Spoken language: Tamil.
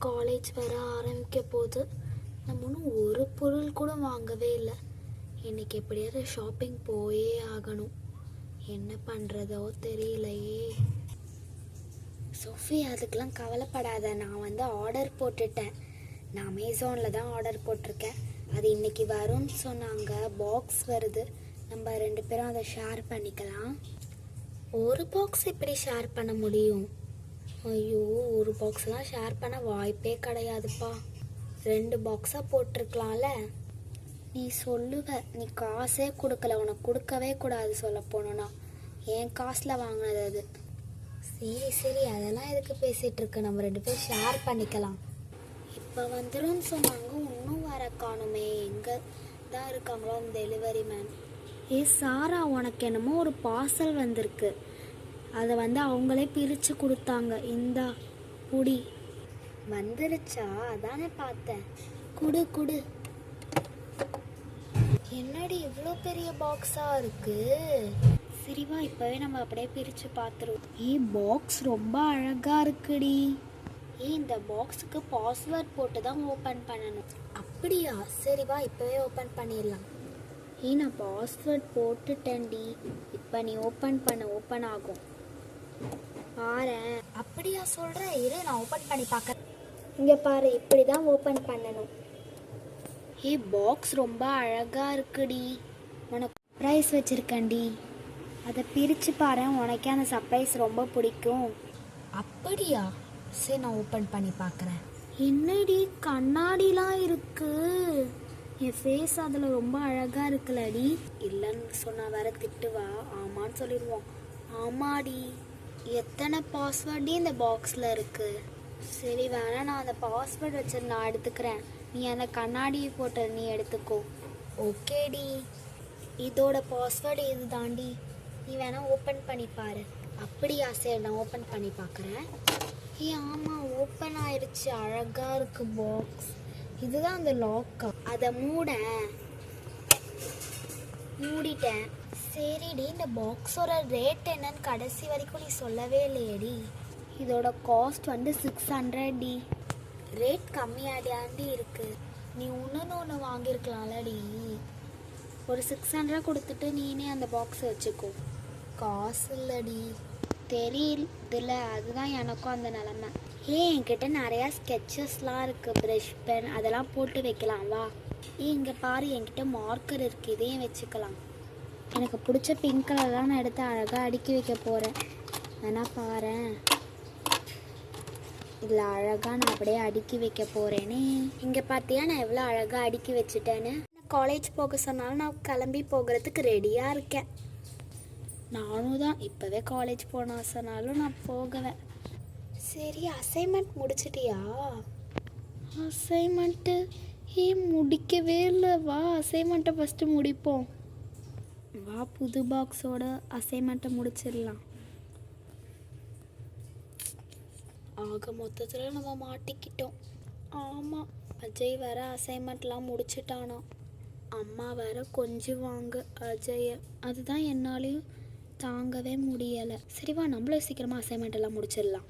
காலேஜ் வர ஆரம்பிக்க போகுது. நம்ம ஒன்றும் ஒரு பொருள் கூட வாங்கவே இல்லை. இன்னைக்கு எப்படியாவது ஷாப்பிங் போயே ஆகணும். என்ன பண்ணுறதோ தெரியலையே. சோஃபி, அதுக்கெலாம் கவலைப்படாத. நான் ஆர்டர் போட்டுட்டேன். நான் அமேசானில் தான் ஆர்டர் போட்டிருக்கேன். அது இன்னைக்கு வரும்னு சொன்னாங்க. பாக்ஸ் வருது. நம்ம 2 பேரும் அதை ஷேர் பண்ணிக்கலாம். ஒரு பாக்ஸ் எப்படி ஷேர் பண்ண முடியும்? ஐயோ, ஒரு பாக்ஸ்லாம் ஷேர் பண்ண வாய்ப்பே கிடையாதுப்பா. 2 பாக்ஸாக போட்டிருக்கலாம்ல. நீ சொல்லுவ, நீ காசே கொடுக்கல. உனக்கு கொடுக்கவே கூடாது. சொல்ல போனோன்னா என் காசில் வாங்கினது அது. சரி, அதெல்லாம் எதுக்கு பேசிகிட்டு இருக்கு? நம்ம 2 பேரும் ஷேர் பண்ணிக்கலாம். இப்போ வந்துடும் சொன்னாங்க. இன்னும் வர காணுமே. எங்கே தான் இருக்காங்களோ அந்த டெலிவரி மேன். சாரா, உனக்கு என்னமோ ஒரு பார்சல் வந்திருக்கு. அதை அவங்களே பிரித்து கொடுத்தாங்க. இந்தா குடி. வந்துருச்சா? அதானே பார்த்தேன். குடு. என்னடி இவ்வளோ பெரிய பாக்ஸாக இருக்கு? சரிவா, இப்போவே நம்ம அப்படியே பிரித்து பார்த்துருவோம். பாக்ஸ் ரொம்ப அழகாக இருக்குடி. இந்த பாக்ஸுக்கு பாஸ்வேர்ட் போட்டு தான் ஓப்பன் பண்ணணும். அப்படியா? சரிவா, இப்போவே ஓப்பன் பண்ணிடலாம். நான் பாஸ்வேர்ட் போட்டுட்டேன்டி. இப்போ நீ ஓப்பன் பண்ண, ஓப்பன் ஆகும் பாரு. அப்படியா சொல்கிற? இரு, நான் ஓப்பன் பண்ணி பார்க்குறேன். இங்கே பாரு, இப்படி தான் ஓப்பன் பண்ணணும். பாக்ஸ் ரொம்ப அழகாக இருக்குடி. உனக்கு சர்ப்ரைஸ் வச்சுருக்கேன்டி. அதை பிரித்து பாரு. உனக்கே அந்த சர்ப்ரைஸ் ரொம்ப பிடிக்கும். அப்படியா? சரி, நான் ஓப்பன் பண்ணி பார்க்குறேன். என்னடி கண்ணாடிலாம் இருக்கு? என் ஃபேஸ் அதில் ரொம்ப அழகாக இருக்குல்லடி. இல்லைன்னு சொன்னால் வேற திட்டுவா. ஆமான்னு சொல்லிடுவோம். ஆமாடி. எத்தனை பாஸ்வேர்டு இந்த பாக்ஸில் இருக்குது? சரி, வேணா நான் அந்த பாஸ்வேர்டு வச்சு நான் எடுத்துக்கிறேன். நீ அந்த கண்ணாடியை போட்டு நீ எடுத்துக்கோ. ஓகேடி. இதோட பாஸ்வேர்டு இது தாண்டி. நீ வேணா ஓப்பன் பண்ணி பாரு. அப்படியா? சரி, நான் ஓப்பன் பண்ணி பார்க்குறேன். ஆமாம், ஓப்பன் ஆயிடுச்சு. அழகாக இருக்கு பாக்ஸ். இதுதான் அந்த லாக்கா. அதை மூடிட்டேன். சரிடி, இந்த பாக்ஸோட ரேட் என்னன்னு கடைசி வரைக்கும் நீ சொல்லவே இல்லையடி. இதோட காஸ்ட் 600டி. ரேட் கம்மியாடியாண்டி இருக்கு. நீ ஒன்று வாங்கியிருக்கலாம்லடி. ஒரு 600 கொடுத்துட்டு நீனே அந்த பாக்ஸை வச்சுக்கோ. காசு இல்லடி. தெரியல, அதுதான் எனக்கும் அந்த நிலமை. என்கிட்ட நிறையா ஸ்கெட்சஸ்லாம் இருக்குது. ப்ரஷ், பென் அதெல்லாம் போட்டு வைக்கலாம். வா. இங்கே பாரு, என்கிட்ட மார்க்கர் இருக்குது. இதையும் வச்சுக்கலாம். எனக்கு பிடிச்ச பிங்க் கலர்லாம் நான் எடுத்து அழகாக அடுக்கி வைக்க போகிறேன். வேணா பாரு, இதில் அழகாக நான் அப்படியே அடுக்கி வைக்க போகிறேனே. இங்கே பார்த்தியா நான் எவ்வளோ அழகாக அடுக்கி வச்சுட்டேன்னு. காலேஜ் போக சொன்னாலும் நான் கிளம்பி போகிறதுக்கு ரெடியாக இருக்கேன். நானும் தான் இப்போவே காலேஜ் போன சொன்னாலும் நான் போகவேன். சரி, அசைன்மெண்ட் முடிச்சிட்டியா? அசைன்மெண்ட்டு முடிக்கவே இல்லை. வா, அசைன்மெண்ட்டை ஃபஸ்ட்டு முடிப்போம். வா, புது பாக்ஸோட அசைன்மெண்ட்டை முடிச்சிடலாம். ஆக மொத்தத்தில் நம்ம மாட்டிக்கிட்டோம். ஆமாம், அஜய் வேற அசைன்மெண்ட்லாம் முடிச்சிட்டானோ. அம்மா வேற கொஞ்சம் வாங்க அஜய. அதுதான் என்னாலையும் தாங்கவே முடியலை. சரிவா, நம்மளும் சீக்கிரமாக அசைன்மெண்ட் எல்லாம் முடிச்சிடலாம்.